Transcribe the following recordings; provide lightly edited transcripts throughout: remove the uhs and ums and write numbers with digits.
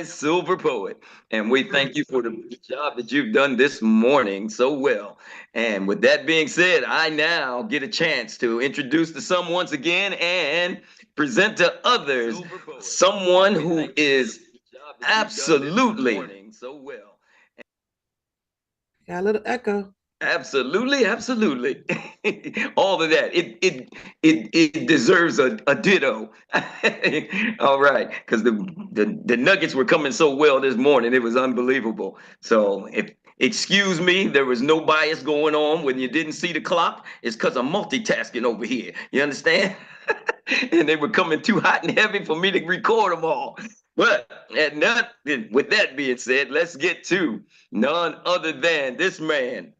silver poet. And we thank you for the job that you've done this morning so well. And with that being said, I now get a chance to introduce to some once again and present to others someone who is absolutely so well. Got a little echo. Absolutely, absolutely. All of that. It deserves a ditto. All right. Because the nuggets were coming so well this morning. It was unbelievable. So if excuse me, there was no bias going on when you didn't see the clock. It's because I'm multitasking over here. You understand? And they were coming too hot and heavy for me to record them all. But with that being said, let's get to none other than this man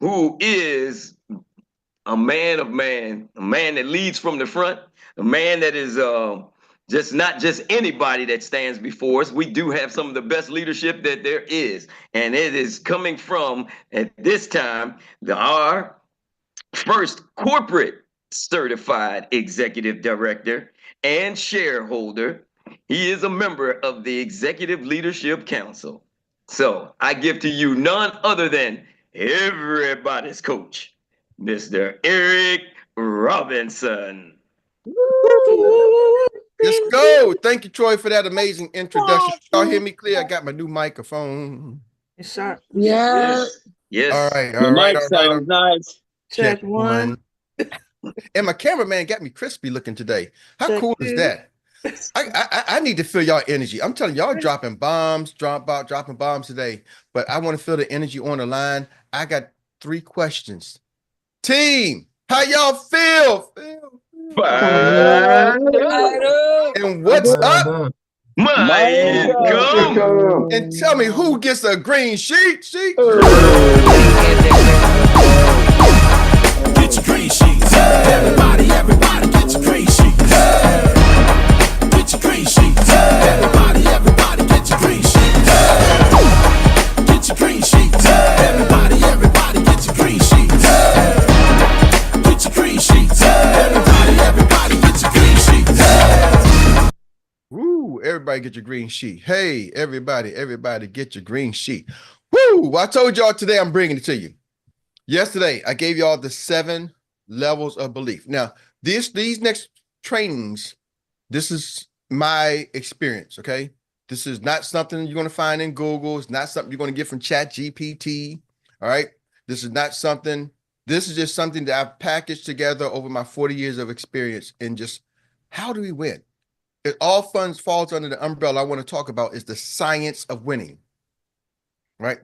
who is a man of man, a man that leads from the front, a man that is just not just anybody that stands before us. We do have some of the best leadership that there is, and it is coming from at this time our first corporate certified executive director and shareholder. He is a member of the Executive Leadership Council. So I give to you none other than everybody's coach, Mr. Erik Robinson. Let's go. Thank you, Troy, for that amazing introduction. Y'all hear me clear? I got my new microphone. It's sharp. Yeah. Yes. All right, The all right, mic all right. sounds nice. Check one. And my cameraman got me crispy looking today. How Check cool two. is that? I need to feel y'all energy. I'm telling y'all dropping bombs today, but I want to feel the energy on the line. I got 3 questions. Team, how y'all feel? Fire. And what's up? Mike, come. And tell me who gets a green sheet? Get your green sheets. Everybody get your green sheets. Get your green sheets. Everybody get your green sheets. Get your green sheets. Everybody get your green sheets. Get your green sheets. Everybody get your green sheets. Woo, everybody get your green sheet. Hey, everybody get your green sheet. Woo, well, I told y'all today I'm bringing it to you. Yesterday, I gave y'all the 7 levels of belief. Now, these next trainings, this is my experience, okay? This is not something you're going to find in Google. It's not something you're going to get from ChatGPT, all right? This is just something that I've packaged together over my 40 years of experience in just how do we win? It all falls under the umbrella I want to talk about is the science of winning, right?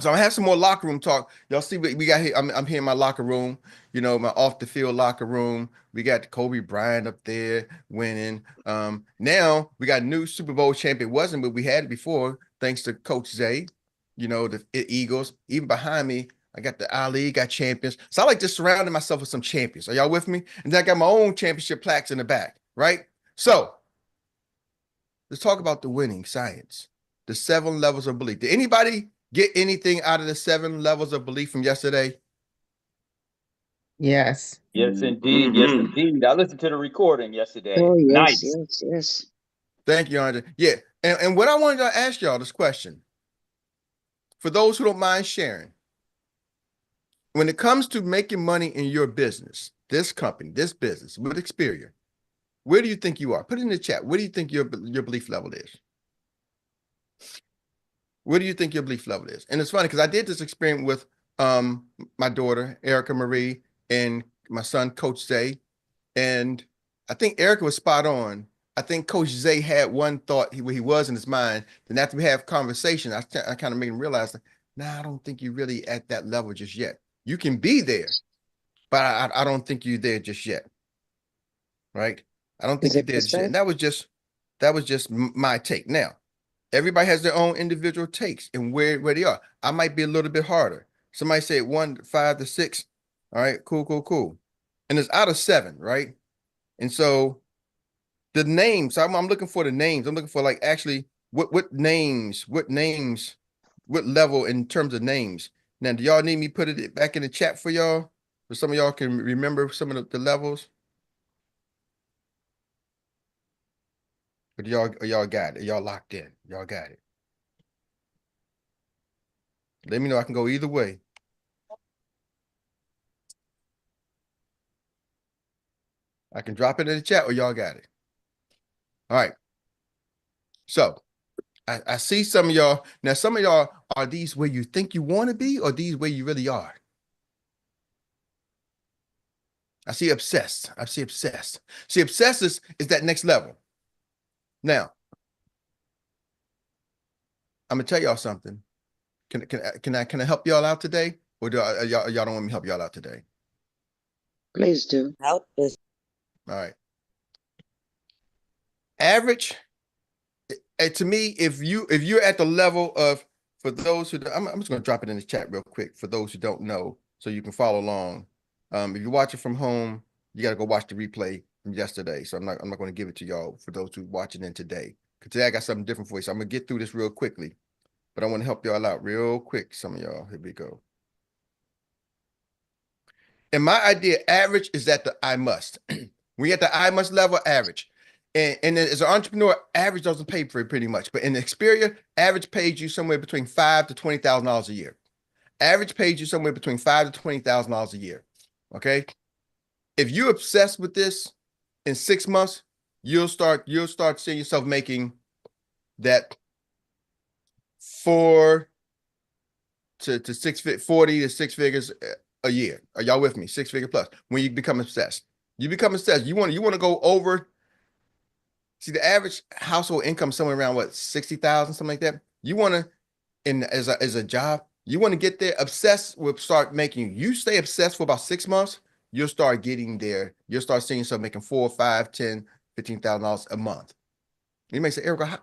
So I have some more locker room talk. Y'all see what we got here. I'm here in my locker room, my off the field locker room. We got Kobe Bryant up there winning. Now we got new Super Bowl champion. It wasn't, but we had it before, thanks to Coach Zay, the Eagles. Even behind me, I got the Ali, got champions. So I like just surrounding myself with some champions. Are y'all with me? And then I got my own championship plaques in the back, right? So let's talk about the winning science, the 7 levels of belief. Did anybody get anything out of the 7 levels of belief from yesterday? Yes. Yes, indeed. Yes, indeed. I listened to the recording yesterday. Oh, yes, Nice. yes. Thank you, Andre. Yeah. And what I wanted to ask y'all this question, for those who don't mind sharing, when it comes to making money in your business, this company, this business with Xperia, where do you think you are? Put it in the chat. Where do you think your belief level is? Where do you think your belief level is? And it's funny because I did this experiment with my daughter, Erica Marie, and my son, Coach Zay. And I think Erica was spot on. I think Coach Zay had one thought where he was in his mind. Then after we have conversation, I kind of made him realize, I don't think you're really at that level just yet. You can be there, but I don't think you're there just yet. Right? I don't think you're there just yet. And that was just my take. Now, everybody has their own individual takes and where they are. I might be a little bit harder. Somebody said 1, 5 to 6. All right, cool. And it's out of 7, right? And so the names, I'm looking for the names. I'm looking for actually what names, what level in terms of names. Now, do y'all need me put it back in the chat for y'all? So some of y'all can remember some of the levels? But y'all got it. Y'all locked in. Y'all got it. Let me know. I can go either way. I can drop it in the chat or y'all got it. All right. So I see some of y'all. Now, some of y'all, are these where you think you want to be or these where you really are? I see obsessed. I see obsessed. See, obsessed is that next level. Now, I'm gonna tell y'all something. Can I help y'all out today? Or y'all don't want me to help y'all out today? Please do. Help us. All right. Average, to me, if you're at the level of, for those who, I'm just gonna drop it in the chat real quick for those who don't know, so you can follow along. If you watch it from home, you got to go watch the replay from yesterday. So I'm not going to give it to y'all for those who watching in today. Because today I got something different for you. So I'm gonna get through this real quickly, but I want to help y'all out real quick. Some of y'all, here we go. And my idea, average is at the I must. We at the I must level, average. And then as an entrepreneur, average doesn't pay for it pretty much. But in Xperia, average pays you somewhere between $5,000 to $20,000 a year. Average pays you somewhere between $5,000 to $20,000 a year. Okay. If you're obsessed with this, in 6 months, you'll start seeing yourself making that 40 to 6 figures a year. Are y'all with me? 6 figure plus. When you become obsessed, you become obsessed. You want to go over. See, the average household income somewhere around what, 60,000, something like that. You want to, as a job, you want to get there. Obsessed will start making you stay obsessed for about 6 months. You'll start getting there. You'll start seeing yourself making $4, $5, $10, $15,000 a month. You may say, Eric,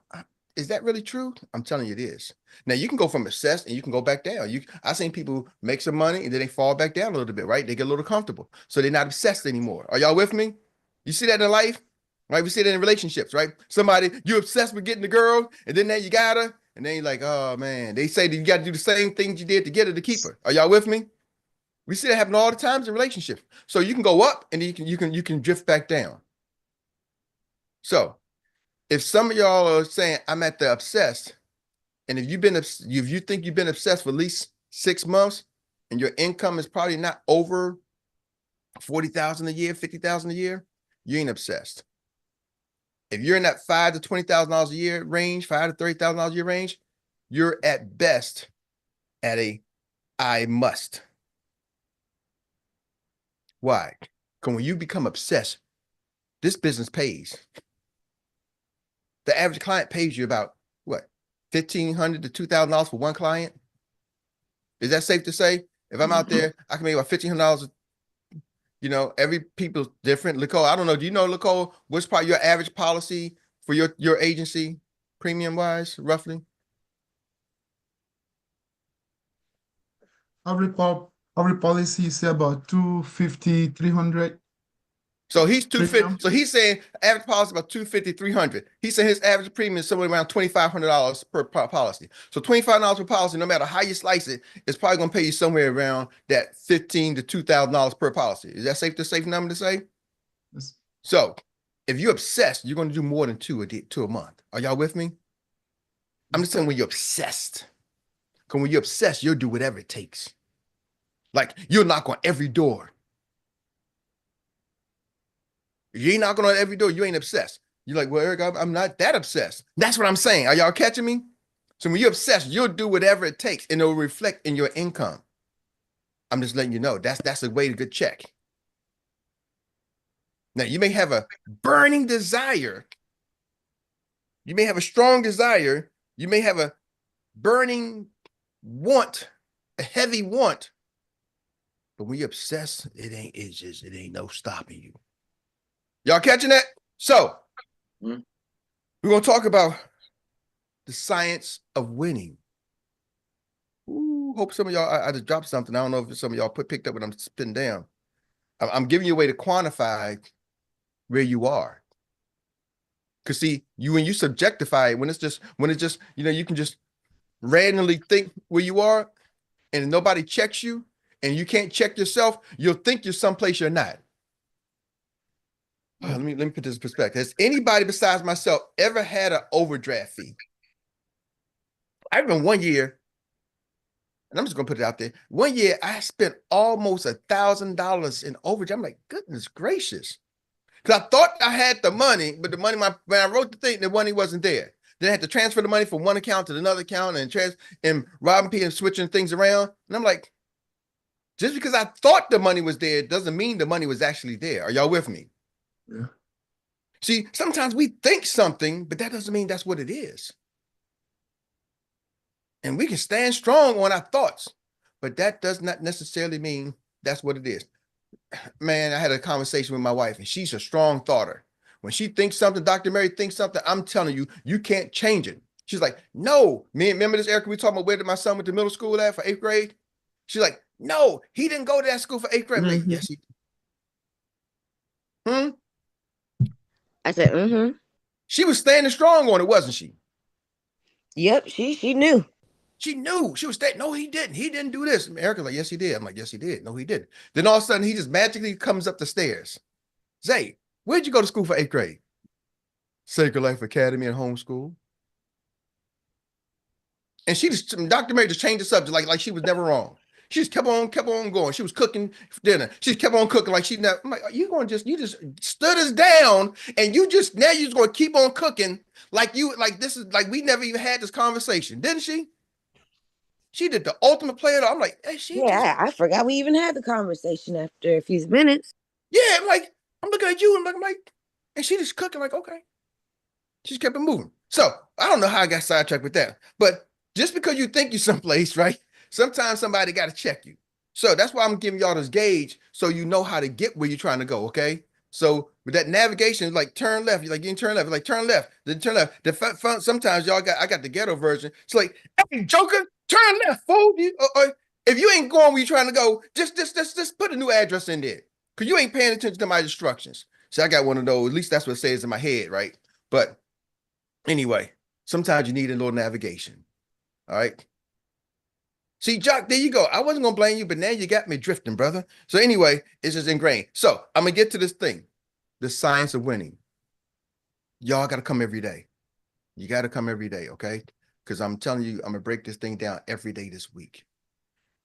is that really true? I'm telling you, it is. Now you can go from obsessed and you can go back down. I've seen people make some money and then they fall back down a little bit, right? They get a little comfortable, so they're not obsessed anymore. Are y'all with me? You see that in life, right? We see that in relationships, right? Somebody, you're obsessed with getting the girl, and then you got her, and then you're like, oh man. They say that you got to do the same things you did to get her to keep her. Are y'all with me? We see that happen all the times in relationships. So you can go up and then you can drift back down. So if some of y'all are saying I'm at the obsessed, and if you think you've been obsessed for at least 6 months, and your income is probably not over 40,000 a year, 50,000 a year, you ain't obsessed. If you're in that $5,000 to $20,000 a year range, $5,000 to $30,000 a year range, you're at best at a I must. Why? Because when you become obsessed, this business pays. The average client pays you about what, $1,500 to $2,000 for one client? Is that safe to say? If I'm out there, I can make about $1,500. You know, every people's different. Nicole, I don't know. Do you know, Nicole, what's probably your average policy for your agency, premium wise, roughly? Every policy is about 250, 300. So he's 250. Premium. So he's saying average policy about 250, 300. He's saying his average premium is somewhere around $2,500 per policy. So $25 per policy, no matter how you slice it, it's probably going to pay you somewhere around that $1,500 to $2,000 per policy. Is that safe number to say? Yes. So if you're obsessed, you're going to do more than two a month. Are y'all with me? I'm just saying when you're obsessed. Because when you're obsessed, you'll do whatever it takes. Like you'll knock on every door. You ain't knocking on every door. You ain't obsessed. You're like, well, Eric, I'm not that obsessed. That's what I'm saying. Are y'all catching me? So when you're obsessed, you'll do whatever it takes, and it'll reflect in your income. I'm just letting you know that's a way to good check. Now you may have a burning desire. You may have a strong desire. You may have a burning want, a heavy want. But when you're obsessed, it ain't no stopping you. Y'all catching that? So we're going to talk about the science of winning. Ooh, hope some of y'all, I just dropped something. I don't know if some of y'all picked up what I'm spitting down. I'm giving you a way to quantify where you are. Because see, when you subjectify it, when it's just, you know, you can just randomly think where you are and nobody checks you and you can't check yourself, you'll think you're someplace you're not. Let me put this in perspective. Has anybody besides myself ever had an overdraft fee? I remember one year, and I'm just gonna put it out there. One year I spent almost $1,000 in overtime. I'm like, goodness gracious. Because I thought I had the money, but the money, when I wrote the thing, the money wasn't there. Then I had to transfer the money from one account to another account and robbing people and switching things around. And I'm like, just because I thought the money was there doesn't mean the money was actually there. Are y'all with me? Yeah. See, sometimes we think something, but that doesn't mean that's what it is. And we can stand strong on our thoughts, but that does not necessarily mean that's what it is. Man, I had a conversation with my wife, and she's a strong thoughter. When she thinks something, Dr. Meri thinks something, I'm telling you, you can't change it. She's like, no. Remember this, Erica, we talking about where did my son went to middle school at for 8th grade? She's like, no, he didn't go to that school for 8th grade. I'm like, yes, he did. I said, mm-hmm. She was standing strong on it, wasn't she? Yep, she knew. She knew. She was standing. No, he didn't. He didn't do this. And Erica's like, yes, he did. I'm like, yes, he did. No, he didn't. Then all of a sudden, he just magically comes up the stairs. Zay, where'd you go to school for 8th grade? Sacred Life Academy and homeschool. And she just, Dr. Meri just changed the subject like she was never wrong. She just kept on going. She was cooking dinner. She just kept on cooking like she never. I'm like, you just stood us down, and you're just going to keep on cooking like we never even had this conversation, didn't she? She did the ultimate player. I'm like, hey, I forgot we even had the conversation after a few minutes. Yeah, I'm looking at you, and I'm like, and she just cooking like, okay. She just kept it moving. So I don't know how I got sidetracked with that, but just because you think you're someplace, right? Sometimes somebody got to check you. So that's why I'm giving y'all this gauge so you know how to get where you're trying to go, okay? So with that navigation, like turn left, you're like getting turn left, like turn left, then turn left. Sometimes I got the ghetto version. It's like, hey, Joker, turn left, fool. If you ain't going where you're trying to go, just put a new address in there. Because you ain't paying attention to my instructions. So I got one of those, at least that's what it says in my head, right? But anyway, sometimes you need a little navigation. All right. See, Jock, there you go. I wasn't going to blame you, but now you got me drifting, brother. So anyway, it's just ingrained. So I'm going to get to this thing, the science of winning. Y'all got to come every day. You got to come every day, okay? Because I'm telling you, I'm going to break this thing down every day this week.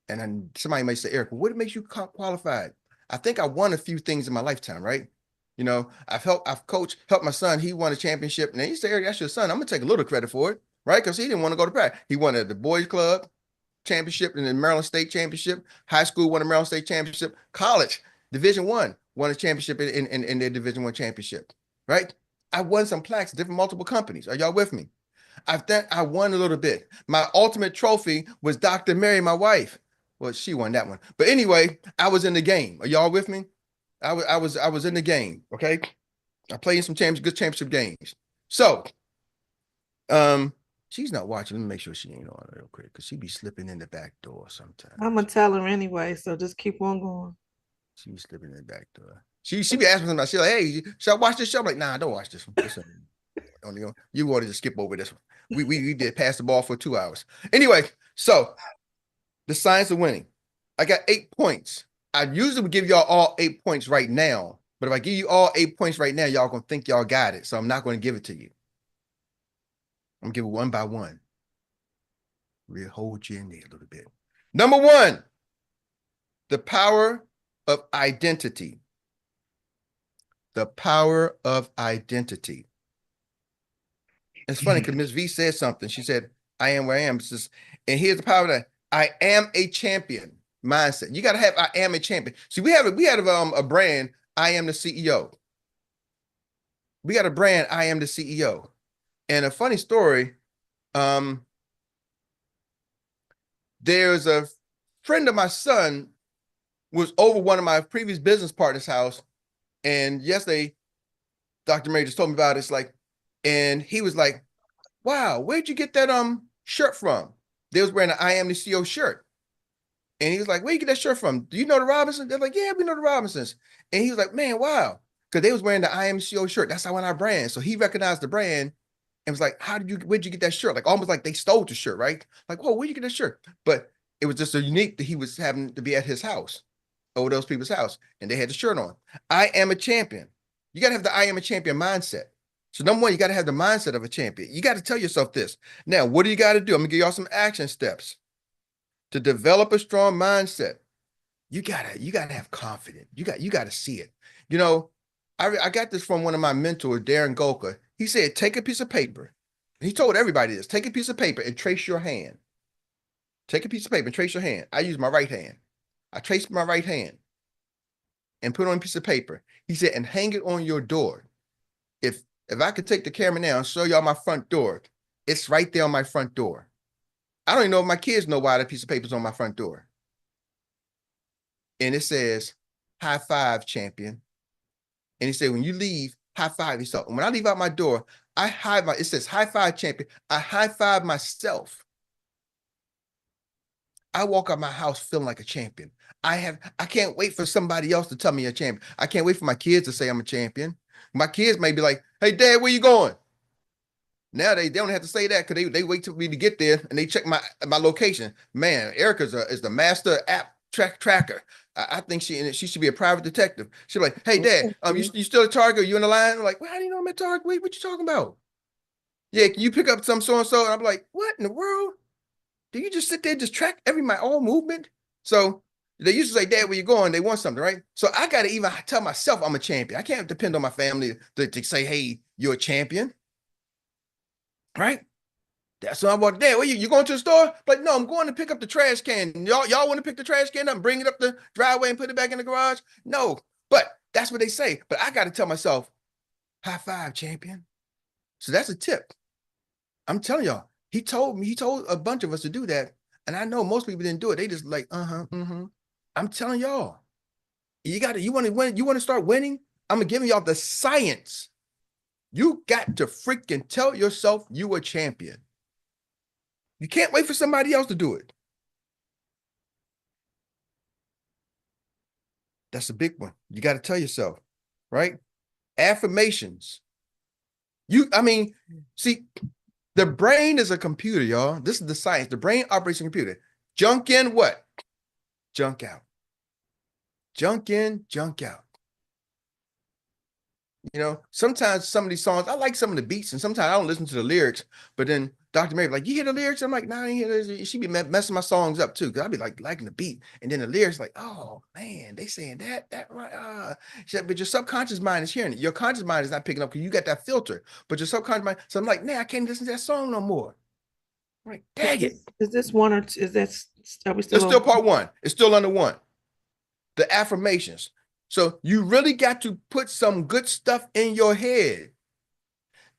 And then somebody might say, Eric, what makes you qualified? I think I won a few things in my lifetime, right? You know, I've helped my son. He won a championship. And he said, Eric, that's your son. I'm going to take a little credit for it, right? Because he didn't want to go to practice. He won at the boys club championship and the Maryland State championship. High school won a Maryland State championship. College, Division I, won a championship in their Division I championship, right? I won some plaques, different multiple companies. Are y'all with me? I won a little bit. My ultimate trophy was Dr. Meri, my wife. Well, she won that one. But anyway, I was in the game. Are y'all with me? I was in the game. Okay. I played in some good championship games. So, she's not watching. Let me make sure she ain't on real quick because she be slipping in the back door sometimes. I'm gonna tell her anyway, so just keep on going. She be slipping in the back door. She be asking somebody. She's like, "Hey, should I watch this show?" I'm like, "Nah, don't watch this one. You wanted to skip over this one. We did pass the ball for 2 hours. Anyway, so the science of winning. I got 8 points. I usually would give y'all all 8 points right now, but if I give you all 8 points right now, y'all gonna think y'all got it. So I'm not going to give it to you. I'm gonna give it one by one. We'll hold you in there a little bit. Number 1, the power of identity. The power of identity. It's funny because Ms. V said something. She said, I am where I am. And here's the power of that. I am a champion mindset. You got to have I am a champion. See, we had a brand, I am the CEO. We got a brand, I am the CEO. And a funny story, there's a friend of my son was over one of my previous business partners' house. And yesterday, Dr. Meri just told me about it. It's like, and he was like, wow, where'd you get that shirt from? They was wearing an I am the CEO shirt. And he was like, where you get that shirt from? Do you know the Robinsons? They're like, yeah, we know the Robinsons. And he was like, man, wow. Because they was wearing the I am the CEO shirt. That's how I went our brand. So he recognized the brand and was like, where'd you get that shirt? Like almost like they stole the shirt, right? Like, whoa, where'd you get that shirt? But it was just so unique that he was having to be at his house, over those people's house. And they had the shirt on. I am a champion. You got to have the I am a champion mindset. So number one, you got to have the mindset of a champion. You got to tell yourself this. Now, what do you got to do? I'm gonna give y'all some action steps to develop a strong mindset. You gotta have confidence. You gotta see it. You know, I got this from one of my mentors, Darren Golka. He said, take a piece of paper. He told everybody this, take a piece of paper and trace your hand. Take a piece of paper and trace your hand. I use my right hand. I traced my right hand and put it on a piece of paper. He said, and hang it on your door. If I could take the camera now and show y'all my front door, it's right there on my front door. I don't even know if my kids know why that piece of paper is on my front door. And it says, high five, champion. And he said, when you leave, high five yourself. And when I leave out my door, it says high five, champion. I high five myself. I walk out my house feeling like a champion. I can't wait for somebody else to tell me a champion. I can't wait for my kids to say I'm a champion. My kids may be like, hey, Dad, where you going? Now they don't have to say that because they wait till me to get there and they check my location. Man, Erica is the master app tracker. I think she should be a private detective. She'll be like, hey, Dad, you still at Target? Are you in the line? I'm like, well, how do you know I'm at Target? Wait, what you talking about? Yeah, can you pick up some so-and-so? And I'm like, what in the world? Do you just sit there and just track my own movement? So they used to say, Dad, where you going? They want something, right? So I got to even tell myself I'm a champion. I can't depend on my family to say, hey, you're a champion. Right? That's what I want. Dad, where you going to the store? Like, no, I'm going to pick up the trash can. Y'all want to pick the trash can up and bring it up the driveway and put it back in the garage? No, but that's what they say. But I got to tell myself, high five, champion. So that's a tip. I'm telling y'all, he told a bunch of us to do that. And I know most people didn't do it. They just like, I'm telling y'all, you want to win, you want to start winning? I'm giving y'all the science. You got to freaking tell yourself you a champion. You can't wait for somebody else to do it. That's a big one. You got to tell yourself, right? Affirmations. See, the brain is a computer, y'all. This is the science. The brain operates a computer. Junk in, what? Junk out. Junk in, junk out. You know, sometimes some of these songs, I like some of the beats, and sometimes I don't listen to the lyrics, but then Dr. Meri like, you hear the lyrics? I'm like, nah, I didn't hear this. She be messing my songs up too, because I'd be like liking the beat. And then the lyrics like, oh man, they saying that right. But your subconscious mind is hearing it. Your conscious mind is not picking up because you got that filter. But your subconscious mind, so I'm like, nah, I can't listen to that song no more. I'm like, dang it. Is this one or two? Are we It's still part one. It's still under one. The affirmations. So you really got to put some good stuff in your head.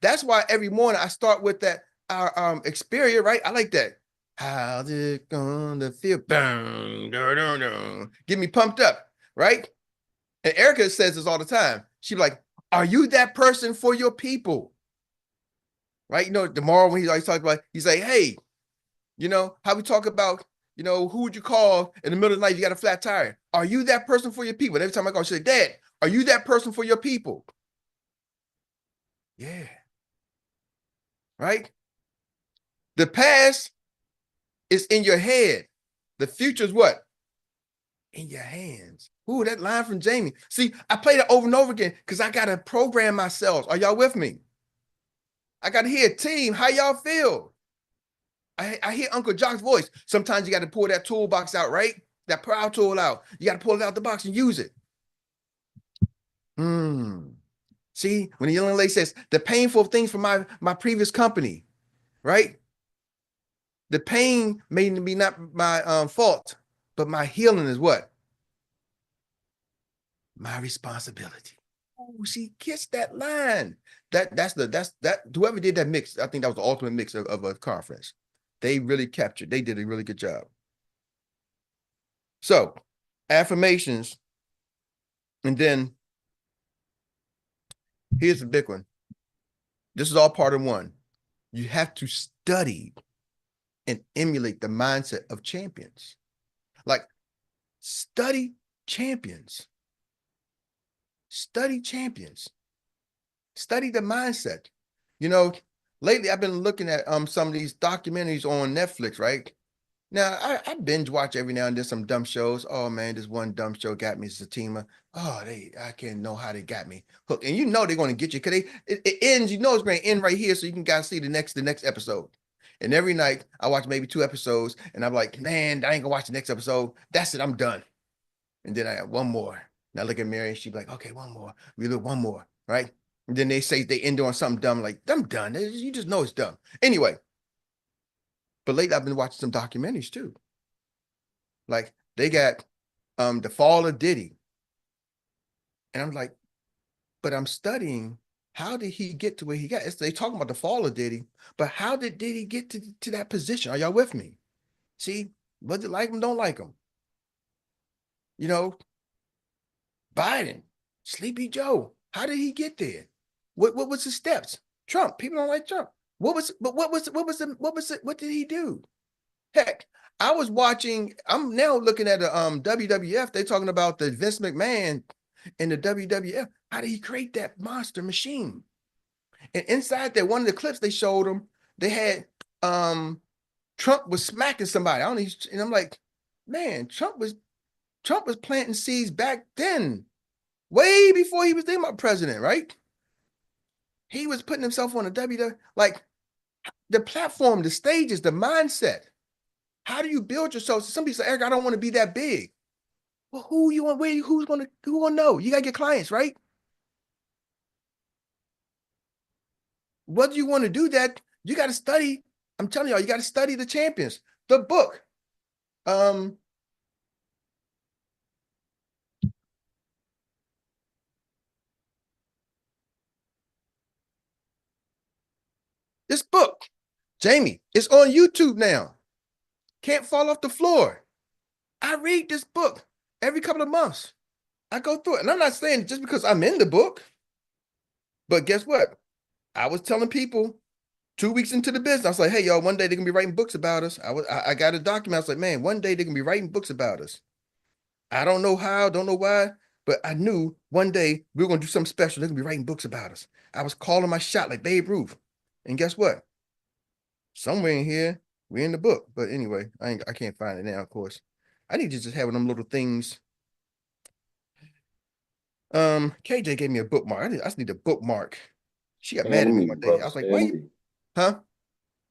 That's why every morning I start with that our Xperia, right? I like that. How's it gonna feel? Get me pumped up, right? And Erica says this all the time. She's like, are you that person for your people? Right? You know, tomorrow when he's always talking about, he's like, hey, you know, how we talk about, you know, who would you call in the middle of the night if you got a flat tire? Are you that person for your people? And every time I go, she say, Dad, are you that person for your people? Yeah. Right? The past is in your head. The future is what? In your hands. Ooh, that line from Jamie. See, I play that over and over again because I got to program myself. Are y'all with me? I got to hear, team, how y'all feel? I hear Uncle Jock's voice. Sometimes you got to pull that toolbox out, right? That power tool out. You got to pull it out the box and use it. See, when the young lady says, the painful things from my previous company, right? The pain may be not my fault, but my healing is what? My responsibility. Oh, she kissed that line. That's whoever did that mix, I think that was the ultimate mix of a conference. They really captured, they did a really good job. So, affirmations, and then here's the big one. This is all part of one. You have to study and emulate the mindset of champions. Like, study champions. Study champions. Study the mindset. You know, lately I've been looking at some of these documentaries on Netflix, right? Now, I binge watch every now and then some dumb shows. Oh man, this one dumb show got me, Satima. Oh, I can't know how they got me hooked. And you know they're going to get you because it ends, you know it's going to end right here, so you can guys see the next episode. And every night I watch maybe 2 episodes, and I'm like, man, I ain't gonna watch the next episode. That's it, I'm done. And then I have one more. Now look at Mary, and she'd be like, okay, one more. We look one more, right? And then they say they end on something dumb, like, I'm done. You just know it's dumb. Anyway. But lately I've been watching some documentaries too. Like they got the fall of Diddy. And I'm like, but I'm studying how did he get to where he got? They talking about the fall of Diddy, but how did Diddy get to that position? Are y'all with me? See, whether you like him, don't like him. You know, Biden, Sleepy Joe, how did he get there? What was his steps? Trump, people don't like Trump. What did he do? Heck, I was watching, I'm now looking at the WWF. They're talking about the Vince McMahon in the WWF. How did he create that monster machine? And inside that, one of the clips they showed them, they had Trump was smacking somebody. I don't know, and I'm like, man, Trump was planting seeds back then, way before he was thinking about president, right? He was putting himself on the WWF, like the platform, the stages, the mindset. How do you build yourself? So some people say, Eric, I don't want to be that big. Well, who gonna know? You gotta get clients, right? Whether you want to do that, you got to study. I'm telling y'all, you got to study the champions. The book. This book, Jamie, it's on YouTube now. Can't Fall Off the Floor. I read this book every couple of months. I go through it. And I'm not saying just because I'm in the book, but guess what? I was telling people 2 weeks into the business, I was like, hey, y'all, one day they're going to be writing books about us. I got a document. I was like, man, one day they're going to be writing books about us. I don't know how, don't know why, but I knew one day we were going to do something special. They're going to be writing books about us. I was calling my shot like Babe Ruth. And guess what? Somewhere in here, we're in the book. But anyway, I can't find it now, of course. I need to just have one of them little things. KJ gave me a bookmark. I just need a bookmark. She got mad at me one day. I was like, wait, huh?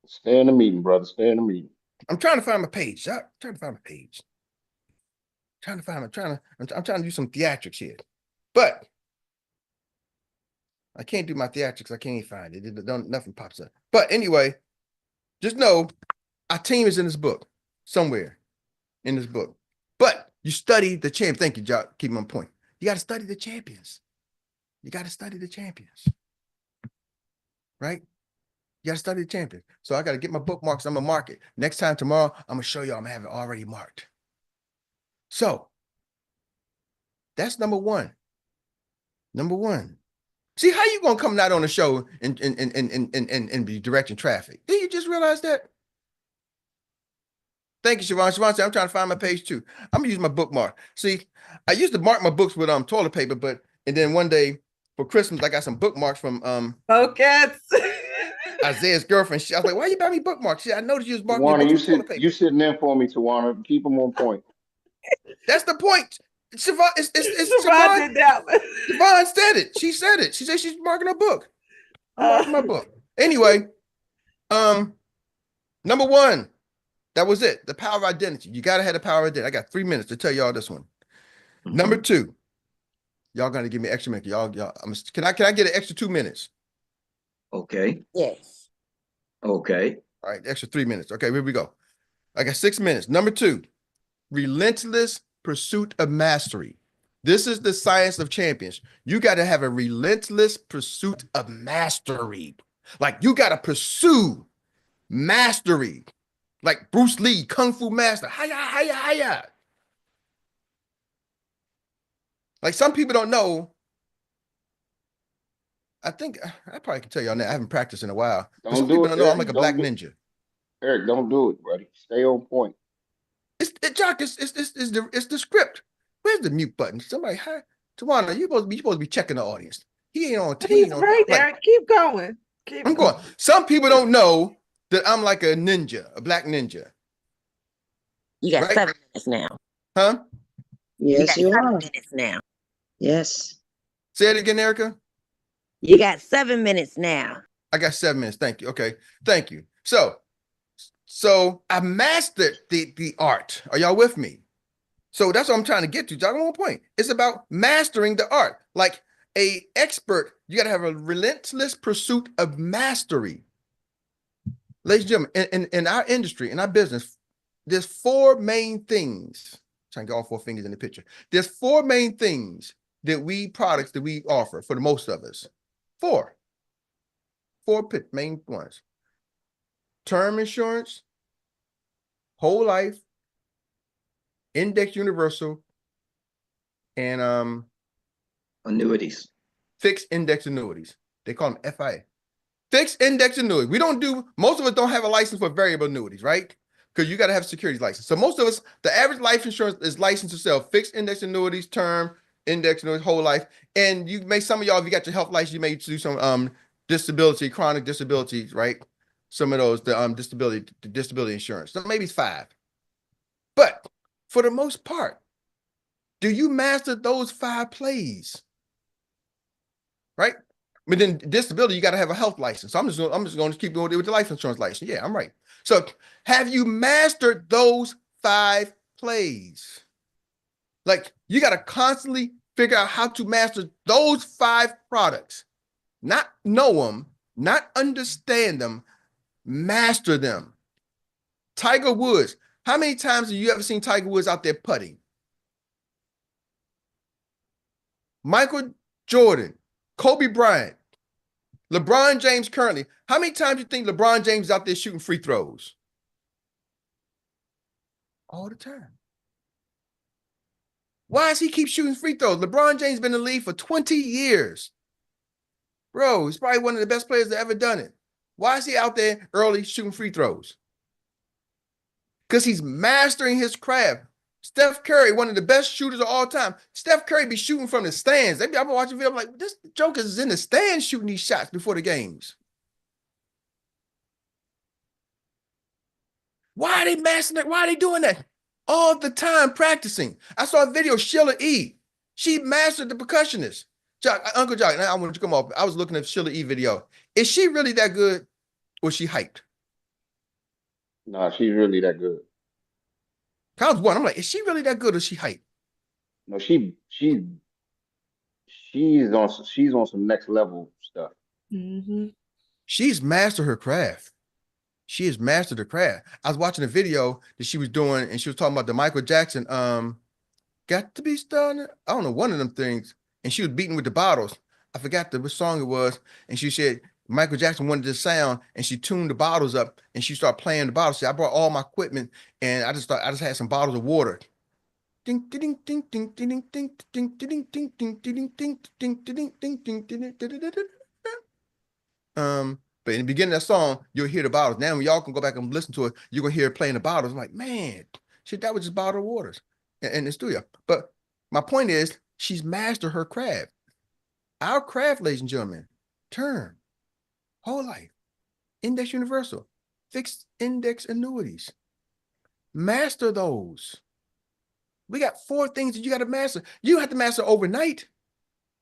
Stay in the meeting, brother. Stay in the meeting. I'm trying to find my page. I'm trying to find my page. I'm trying to do some theatrics here. But I can't do my theatrics. I can't find it. Nothing pops up. But anyway, just know our team is in this book somewhere in this book. But you study the champ. Thank you, Jock. Keep on point. You got to study the champions. You got to study the champions. Right? You got to study the champions. So I got to get my bookmarks. I'm going to mark it. Next time tomorrow, I'm going to show you I'm going to have it already marked. So that's number one. Number one. See, how you going to come out on the show and be directing traffic? Did you just realize that? Thank you, Siobhan. Siobhan said, I'm trying to find my page too. I'm gonna use my bookmark. See, I used to mark my books with toilet paper, and then one day for Christmas, I got some bookmarks from Focus. Isaiah's girlfriend. I was like, why you buy me bookmarks? She, I noticed you was marking Tawana, your books with toilet paper. you sitting there for me, Tawana. Keep them on point. That's the point. Siobhan, Siobhan did that one. Siobhan said it. She said it. She said she's marking her book. I'm marking my book. Anyway, number one. That was it. The power of identity. You got to have the power of identity. I got 3 minutes to tell y'all this one. Mm-hmm. Number two, y'all got to give me extra minute. Y'all, can I get an extra 2 minutes? Okay. Yes. Okay. All right, extra 3 minutes. Okay, here we go. I got 6 minutes. Number two, relentless pursuit of mastery. This is the science of champions. You got to have a relentless pursuit of mastery. Like you got to pursue mastery. Like Bruce Lee, Kung Fu Master. Hiya, hiya, hiya. Like some people don't know. I think I probably can tell y'all now. I haven't practiced in a while. But some people don't know I'm like a black ninja. Eric, don't do it, buddy. Stay on point. Jock, it's the script. Where's the mute button? Somebody, hi, Tawana, you supposed to be checking the audience. He ain't on He's right there. Like, keep going. I'm going. Some people don't know that I'm like a ninja, a black ninja. You got right? 7 minutes now. Huh? Yes, you 7 are. minutes now. Yes. Say it again, Erica. You got 7 minutes now. I got 7 minutes. Thank you. Okay. Thank you. So I mastered the art. Are y'all with me? So that's what I'm trying to get to. Y'all got one point. It's about mastering the art. Like a expert, you got to have a relentless pursuit of mastery. Ladies and gentlemen, in our industry, in our business, there's 4 main things. I'm trying to get all 4 fingers in the picture. There's 4 main things products that we offer for the most of us. 4 main ones. Term insurance, whole life, index universal, and Annuities. fixed index annuities. They call them FIA. Fixed index annuities. Most of us don't have a license for variable annuities, right? Because you got to have a securities license. So most of us, the average life insurance is licensed to sell fixed index annuities, term, index annuities, whole life. And some of y'all, if you got your health license, you may do some disability, chronic disabilities, right? Some of those, the disability insurance. So maybe it's 5. But for the most part, do you master those 5 plays? Right? But then disability, you got to have a health license. So I'm just going to keep going with the life insurance license. Yeah, I'm right. So have you mastered those 5 plays? Like you got to constantly figure out how to master those 5 products. Not know them, not understand them, master them. Tiger Woods. How many times have you ever seen Tiger Woods out there putting? Michael Jordan, Kobe Bryant, LeBron James currently. How many times do you think LeBron James is out there shooting free throws? All the time. Why does he keep shooting free throws? LeBron James been in the league for 20 years. Bro, he's probably one of the best players that ever done it. Why is he out there early shooting free throws? Because he's mastering his craft. Steph Curry, one of the best shooters of all time. Steph Curry be shooting from the stands. I've been watching video, I'm like, this joker is in the stands shooting these shots before the games. Why are they mastering that? Why are they doing that? All the time practicing. I saw a video of Sheila E. She mastered the percussionist. Uncle Jock, now I want you to come off. I was looking at Sheila E video. Is she really that good or is she hyped? Nah, she's really that good. I was one. I'm like, is she really that good or is she hyped? No, she's on some next level stuff. Mm-hmm. She's mastered her craft. She has mastered her craft. I was watching a video that she was doing, and she was talking about the Michael Jackson, got to be stunning. I don't know, one of them things. And she was beating with the bottles. I forgot which song it was. And she said Michael Jackson wanted this sound, and she tuned the bottles up, and she started playing the bottles. She said, I brought all my equipment, and I just had some bottles of water. Ding ding ding ding ding ding ding ding ding ding ding ding ding ding ding ding ding ding. But in the beginning of that song, you'll hear the bottles. Now, when y'all can go back and listen to it, you're gonna hear it playing the bottles. I'm like, man, shit, that was just bottled waters in the studio. But my point is, she's mastered her craft. Our craft, ladies and gentlemen, term, whole life, index universal, fixed index annuities. Master those. We got 4 things that you got to master. You have to master overnight,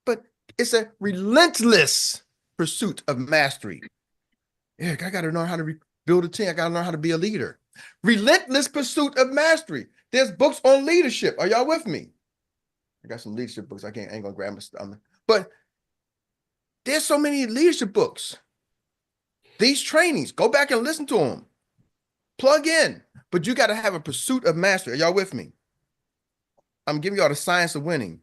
but it's a relentless pursuit of mastery. Eric, I got to know how to build a team. I got to learn how to be a leader. Relentless pursuit of mastery. There's books on leadership. Are y'all with me? I got some leadership books. I ain't gonna grab my stomach. But there's so many leadership books. These trainings, go back and listen to them. Plug in. But you got to have a pursuit of mastery. Are y'all with me? I'm giving y'all the science of winning.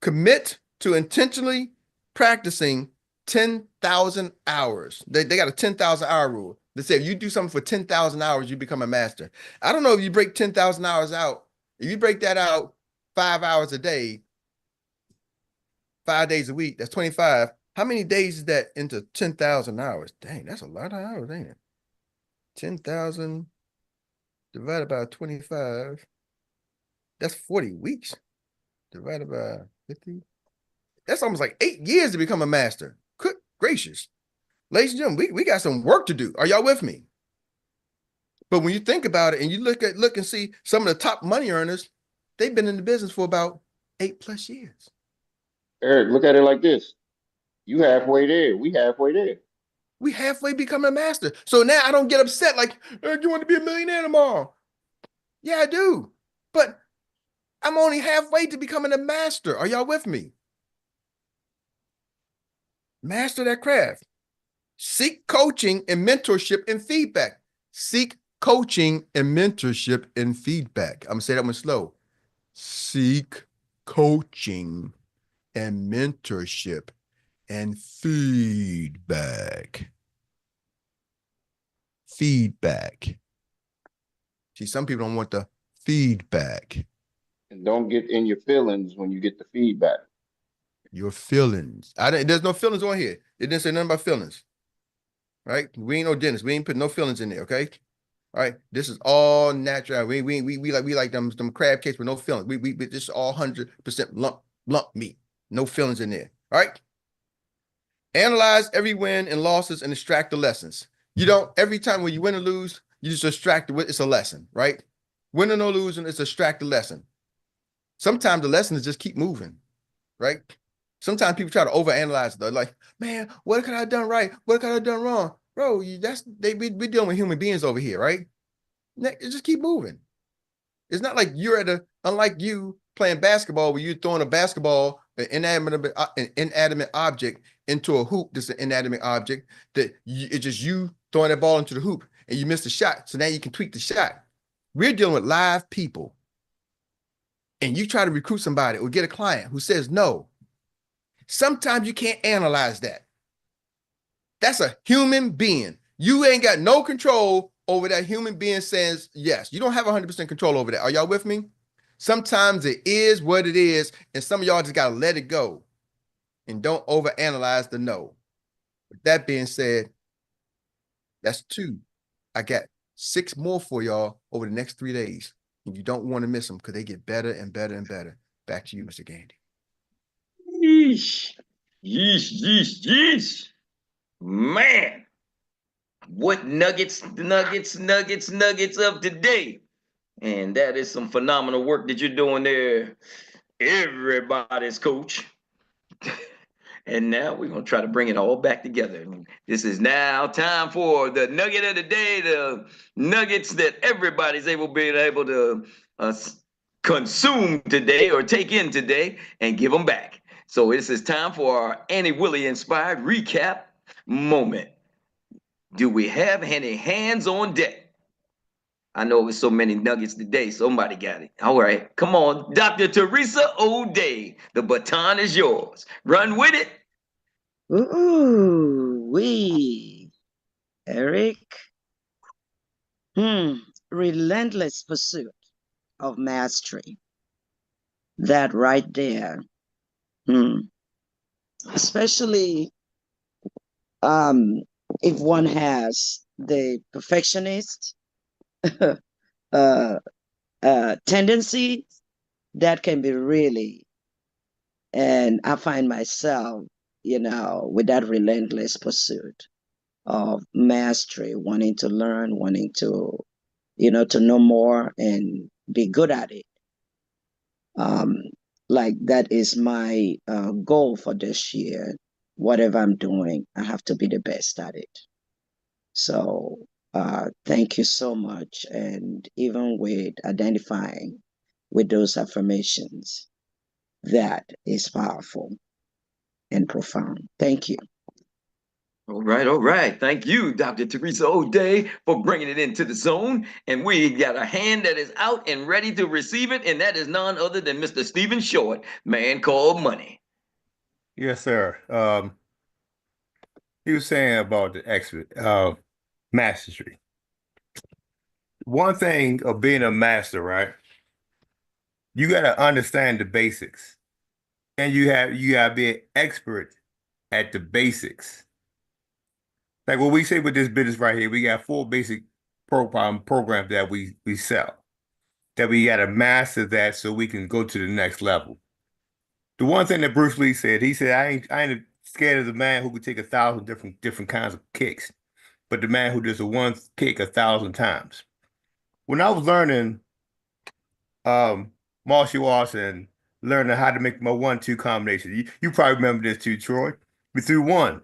Commit to intentionally practicing 10,000 hours. They got a 10,000 hour rule. They say if you do something for 10,000 hours, you become a master. I don't know if you break 10,000 hours out. If you break that out 5 hours a day, 5 days a week, that's 25. How many days is that into 10,000 hours? Dang, that's a lot of hours, ain't it? 10,000 divided by 25. That's 40 weeks divided by 50. That's almost like 8 years to become a master. Good gracious. Ladies and gentlemen, we got some work to do. Are y'all with me? But when you think about it and you look and see some of the top money earners, they've been in the business for about 8+ years. Eric, look at it like this. You halfway there. We halfway there. We halfway becoming a master. So now I don't get upset like, you want to be a millionaire tomorrow? Yeah, I do. But I'm only halfway to becoming a master. Are y'all with me? Master that craft. Seek coaching and mentorship and feedback. Seek coaching and mentorship and feedback. I'm going to say that one slow. Seek coaching and mentorship and feedback. Feedback. See, some people don't want the feedback. And don't get in your feelings when you get the feedback. Your feelings. There's no feelings on here. It didn't say nothing about feelings. Right? We ain't no dentist. We ain't put no feelings in there, okay? All right. This is all natural. We like them crab cakes with no feelings. We this is all 100% lump meat. No feelings in there. All right. Analyze every win and losses and extract the lessons. You don't, every time when you win or lose, you just extract it's a lesson, right? Winning or losing, it's extract the lesson. Sometimes the lesson is just keep moving, right? Sometimes people try to overanalyze it. They're like, man, what could I have done right? What could I have done wrong? Bro, we're dealing with human beings over here, right? Just keep moving. It's not like unlike you playing basketball where you're throwing a basketball, an inanimate object into a hoop that's an inanimate object, it's just you throwing that ball into the hoop and you missed the shot. So now you can tweak the shot. We're dealing with live people. And you try to recruit somebody or get a client who says no. Sometimes you can't analyze that. That's a human being. You ain't got no control over that human being says yes. You don't have 100% control over that. Are y'all with me? Sometimes it is what it is, and some of y'all just got to let it go and don't overanalyze the no. With that being said, that's 2. I got 6 more for y'all over the next 3 days, and you don't want to miss them because they get better and better and better. Back to you, Mr. Gandy. Yeesh. Man, what nuggets of today. And that is some phenomenal work that you're doing there, everybody's coach. And now we're going to try to bring it all back together. This is now time for the nugget of the day, the nuggets that everybody's able to consume today or take in today and give them back. So this is time for our Annie Willie inspired recap moment. Do we have any hands on deck? I know it was so many nuggets today. Somebody got it. All right. Come on. Dr. Teresa O'Day, the baton is yours. Run with it. Ooh, wee. Eric. Relentless pursuit of mastery. That right there. Especially if one has the perfectionist tendency, that can be really, and I find myself, with that relentless pursuit of mastery, wanting to learn, wanting to, to know more and be good at it. Like that is my goal for this year. Whatever I'm doing, I have to be the best at it. So thank you so much. And even with identifying with those affirmations, that is powerful and profound. Thank you. All right. Thank you, Dr. Teresa O'Day, for bringing it into the zone. And we got a hand that is out and ready to receive it, and that is none other than Mr. Stephen Short, man called Money. Yes, sir. He was saying about the mastery. One thing of being a master, right? You got to understand the basics, and you got to be an expert at the basics. Like what we say with this business right here, we got 4 basic programs that we sell. That we got to master that so we can go to the next level. The one thing that Bruce Lee said, he said, I ain't scared of the man who could take 1,000 different kinds of kicks, but the man who does the one kick 1,000 times. When I was learning martial arts and learning how to make my 1-2 combination, you probably remember this too, Troy. We threw one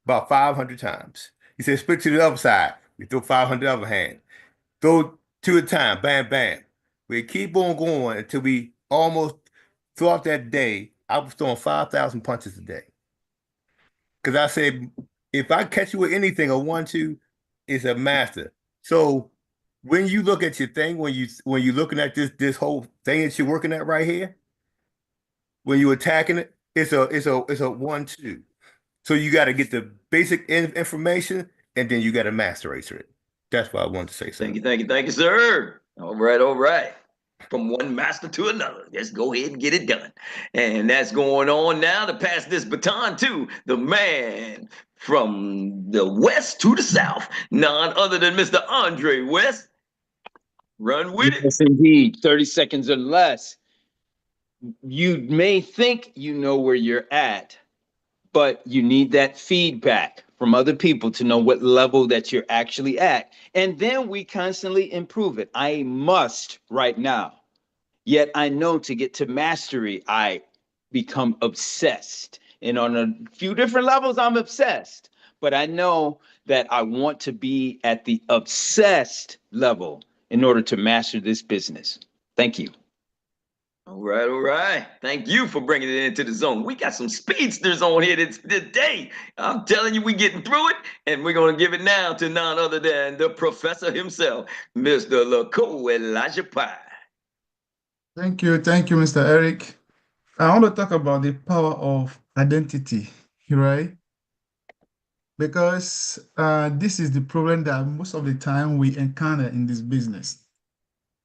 about 500 times. He said, split to the other side. We throw 500 other hand. Throw two at a time, bam, bam. We keep on going until we almost throughout that day, I was throwing 5,000 punches a day. Because I said, if I catch you with anything, a 1-2 is a master. So when you look at your thing, when you're looking at this whole thing that you're working at right here, when you're attacking it, it's a 1-2. So you got to get the basic information, and then you got to master it. That's why I wanted to say something. Thank you, sir. All right. From one master to another. Let's go ahead and get it done. And that's going on now to pass this baton to the man from the west to the south, none other than Mr. Andre West. Run with it. Yes, indeed. 30 seconds or less. You may think you know where you're at, but you need that feedback from other people to know what level that you're actually at. And then we constantly improve it. I must right now. Yet I know to get to mastery, I become obsessed. And on a few different levels, I'm obsessed. But I know that I want to be at the obsessed level in order to master this business. Thank you. All right. Thank you for bringing it into the zone. We got some speedsters on here today. I'm telling you, we're getting through it, and we're going to give it now to none other than the professor himself, Mr. Lako Elijah Pye. Thank you, Mr. Eric. I want to talk about the power of identity, right? Because this is the problem that most of the time we encounter in this business.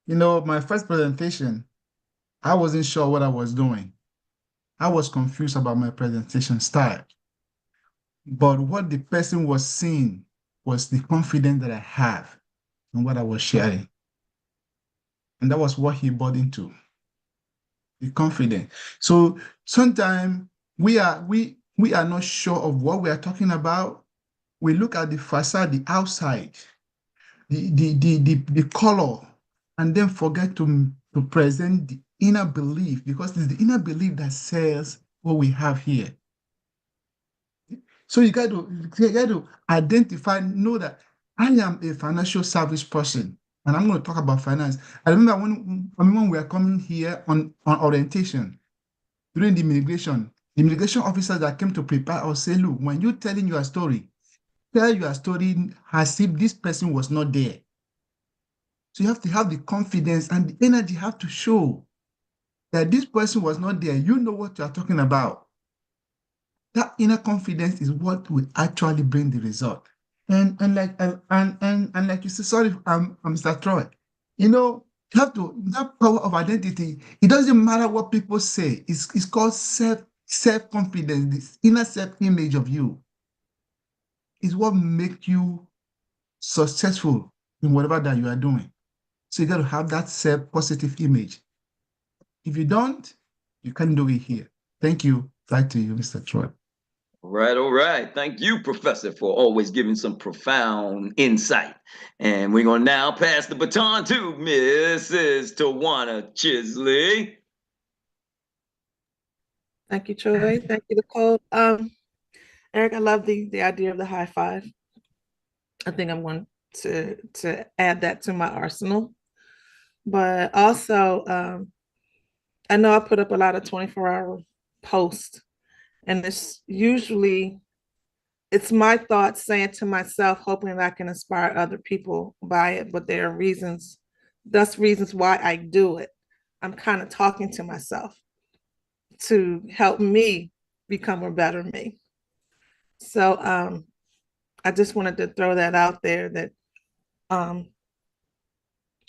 You know, my first presentation, I wasn't sure what I was doing. I was confused about my presentation style. But what the person was seeing was the confidence that I have in what I was sharing. And that was what he bought into, the confidence. So sometimes we are not sure of what we are talking about. We look at the facade, the outside, the color, and then forget to present the inner belief, because it's the inner belief that says what we have here. So you got to identify, know that I am a financial service person, and I'm going to talk about finance. I remember when we were coming here on orientation during the immigration officers that came to prepare us say, look, when you're telling your story, tell your story as if this person was not there. So you have to have the confidence, and the energy have to show that this person was not there. You know what you are talking about. That inner confidence is what will actually bring the result. And like you said, sorry, I'm Mr. Troy. You know, you have to, that power of identity. It doesn't matter what people say. It's called self-confidence. This inner self-image of you is what makes you successful in whatever that you are doing. So you got to have that self-positive image. If you don't, you can't do it here. Thank you. Back to you, Mr. Troy. All right. Thank you, Professor, for always giving some profound insight. And we're going to now pass the baton to Mrs. Tawana Chisley. Thank you, Troy. Thank you, Nicole. Eric, I love the idea of the high five. I think I'm going to add that to my arsenal. But also, I know I put up a lot of 24-hour posts, and it's my thoughts saying to myself, hoping that I can inspire other people by it, but there are reasons why I do it. I'm kind of talking to myself to help me become a better me. So I just wanted to throw that out there that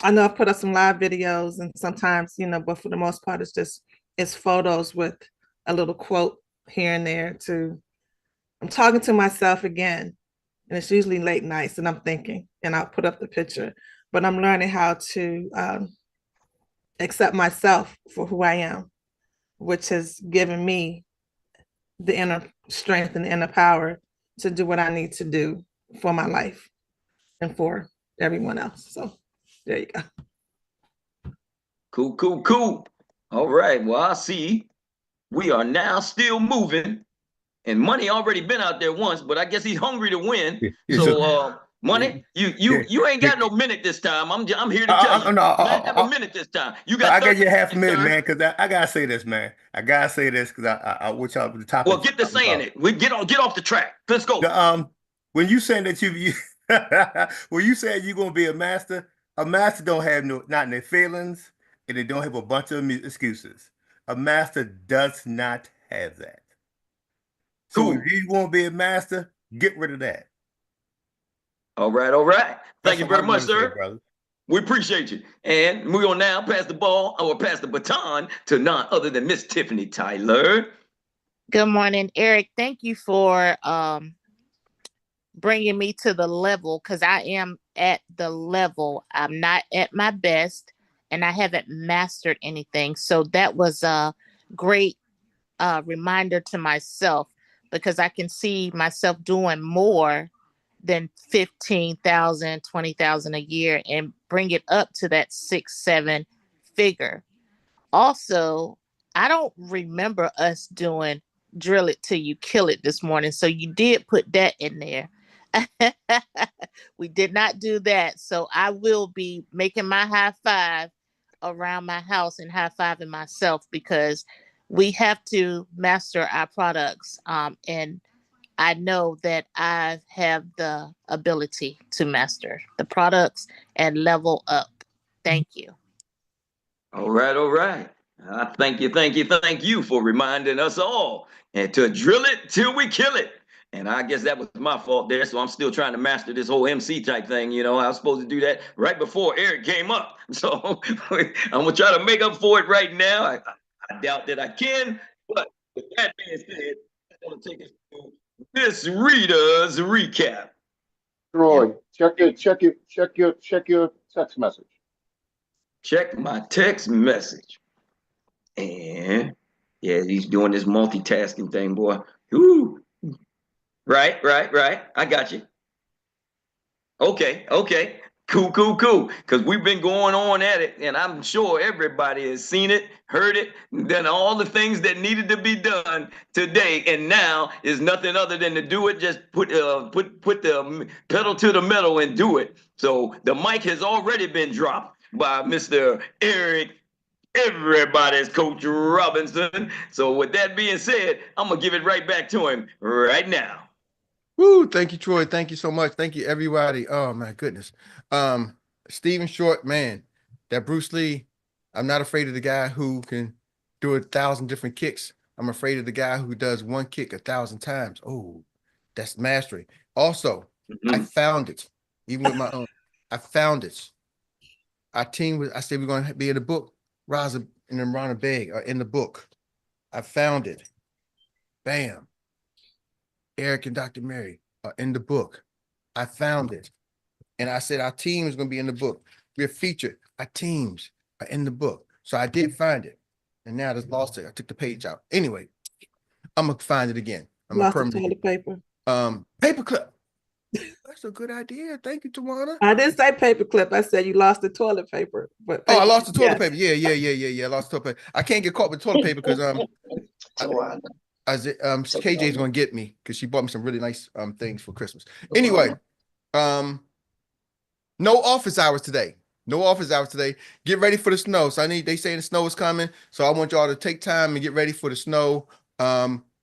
I know I've put up some live videos, and sometimes, but for the most part, it's photos with a little quote here and there I'm talking to myself again, and it's usually late nights, and I'm thinking, and I'll put up the picture, but I'm learning how to accept myself for who I am, which has given me the inner strength and the inner power to do what I need to do for my life and for everyone else. So There you go. Cool, cool, cool. All right. Well, I see we are now still moving, and Money already been out there once, but I guess he's hungry to win. Yeah, So, Money, yeah, you ain't got no minute this time. I'm here to tell you. no, You ain't have a minute this time. You got I got 30 you half a this minute, time. man, because I gotta say this, man. I gotta say this because I wish y'all the topic. Well, get to saying it. We get off the track. Let's go. When you saying that you when you say you're gonna be a master don't have not their feelings, and they don't have a bunch of excuses. A master does not have that. So Cool. if you want to be a master, get rid of that. All right, all right. Thank That's you all I very much, wanna say, sir. brother. We appreciate you. And we're going to now pass the ball or pass the baton to none other than Miss Tiffany Tyler. Good morning, Eric. Thank you for bringing me to the level, because I am at the level. I'm not at my best and I haven't mastered anything. So that was a great reminder to myself, because I can see myself doing more than 15,000, 20,000 a year and bring it up to that 6-7 figure. Also, I don't remember us doing drill it till you kill it this morning. So you did put that in there. We did not do that. So I will be making my high five around my house and high fiving myself, because we have to master our products. And I know that I have the ability to master the products and level up. Thank you. All right, all right. Thank you for reminding us all and to drill it till we kill it. And I guess that was my fault there. So I'm still trying to master this whole MC type thing. You know, I was supposed to do that right before Eric came up. So I'm going to try to make up for it right now. I doubt that I can. But with that being said, I'm going to take us to Miss Rita's recap. Troy, check your text message. Check my text message. And yeah, he's doing this multitasking thing, boy. Ooh. Right. I got you. Okay. Cool. Because we've been going on at it, and I'm sure everybody has seen it, heard it, done all the things that needed to be done today. And now is nothing other than to do it. Just put the pedal to the metal and do it. So the mic has already been dropped by Mr. Erik, everybody's Coach Robinson. So with that being said, I'm gonna give it right back to him right now. Woo, thank you, Troy. Thank you so much. Thank you, everybody. Oh my goodness. Stephen Short, man, that Bruce Lee, I'm not afraid of the guy who can do 1,000 different kicks. I'm afraid of the guy who does one kick 1,000 times. Oh, that's mastery. Also, I found it, even with my own. I found it. Our team I said we're going to be in the book. Raza and Rana Beg are in the book. I found it. Bam. Erik and Dr. Meri are in the book. I found it. And I said our team is going to be in the book. We're featured. Our teams are in the book. So I did find it. And now I just lost it. I took the page out. Anyway, I'm going to find it again. I'm lost the toilet paper. Paperclip. That's a good idea. Thank you, Tawana. I didn't say paperclip. I said you lost the toilet paper. But I lost the toilet paper. Yeah. I lost the toilet paper. I can't get caught with toilet paper because KJ is going to get me because she bought me some really nice things for Christmas. Anyway, no office hours today. Get ready for the snow. So they saying the snow is coming. So I want y'all to take time and get ready for the snow.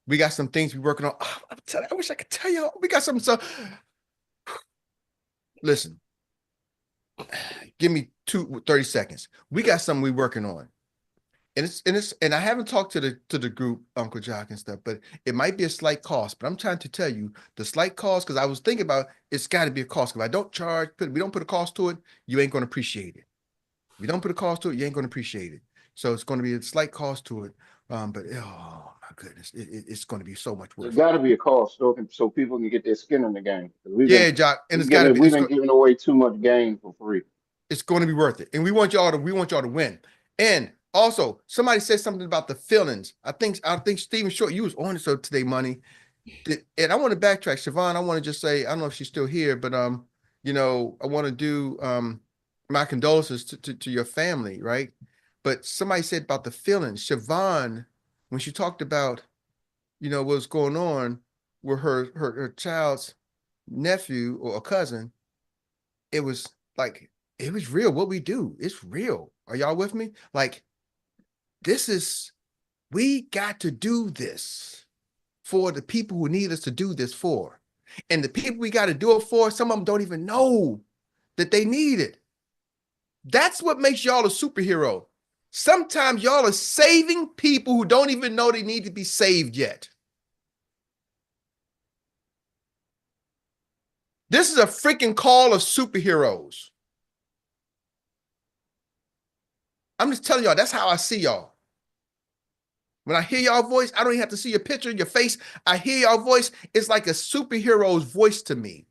We got some things we're working on. Oh, I wish I could tell y'all. We got some. Listen, give me 30 seconds. We got something we're working on. And I haven't talked to the group, Uncle Jock and stuff, but it might be a slight cost. But I'm trying to tell you the slight cost, because I was thinking about it's got to be a cost. If I don't we don't put a cost to it, you ain't going to appreciate it. If you don't put a cost to it, you ain't going to appreciate it. So it's going to be a slight cost to it. But oh my goodness, it's going to be so much worth. There's got to be a cost so people can get their skin in the game. Jock, and it's got to be. We've been giving away too much game for free. It's going to be worth it, and we want y'all to win. And also, somebody said something about the feelings. I think Stephen Short, you was on it so today, Money. And I want to backtrack. Siobhan, I want to just say, I don't know if she's still here, but I want to do my condolences to your family, right? But somebody said about the feelings. Siobhan, when she talked about, what's going on with her child's nephew or a cousin, it was like, it was real. What we do, it's real. Are y'all with me? Like, we got to do this for the people who need us to do this for. And the people we got to do it for, some of them don't even know that they need it. That's what makes y'all a superhero. Sometimes y'all are saving people who don't even know they need to be saved yet. This is a freaking call of superheroes. I'm just telling y'all, that's how I see y'all. When I hear y'all voice, I don't even have to see your picture, your face. I hear y'all voice. It's like a superhero's voice to me.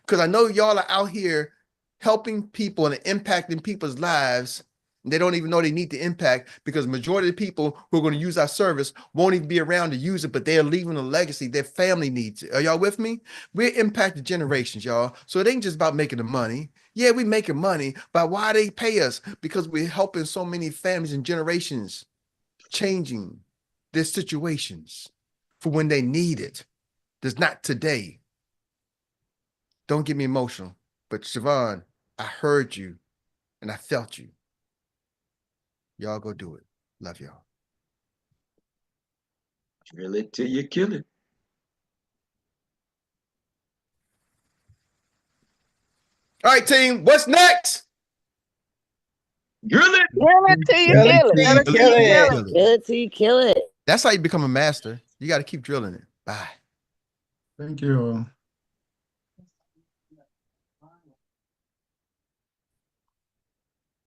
Because I know y'all are out here helping people and impacting people's lives. And they don't even know they need the impact, because the majority of the people who are going to use our service won't even be around to use it, but they're leaving a legacy. Their family needs it. Are y'all with me? We're impacting generations, y'all. So it ain't just about making the money. Yeah, we making money, but why they pay us? Because we're helping so many families and generations, changing their situations for when they need it. There's not today. Don't get me emotional, but Siobhan, I heard you and I felt you. Y'all go do it. Love y'all. Drill it till you kill it. All right, team, what's next? Drill it. Drill it till you Drill it kill it. till you Drill it till you kill kill it. it. Drill it till you kill it. That's how you become a master. You got to keep drilling it. Bye. Thank you.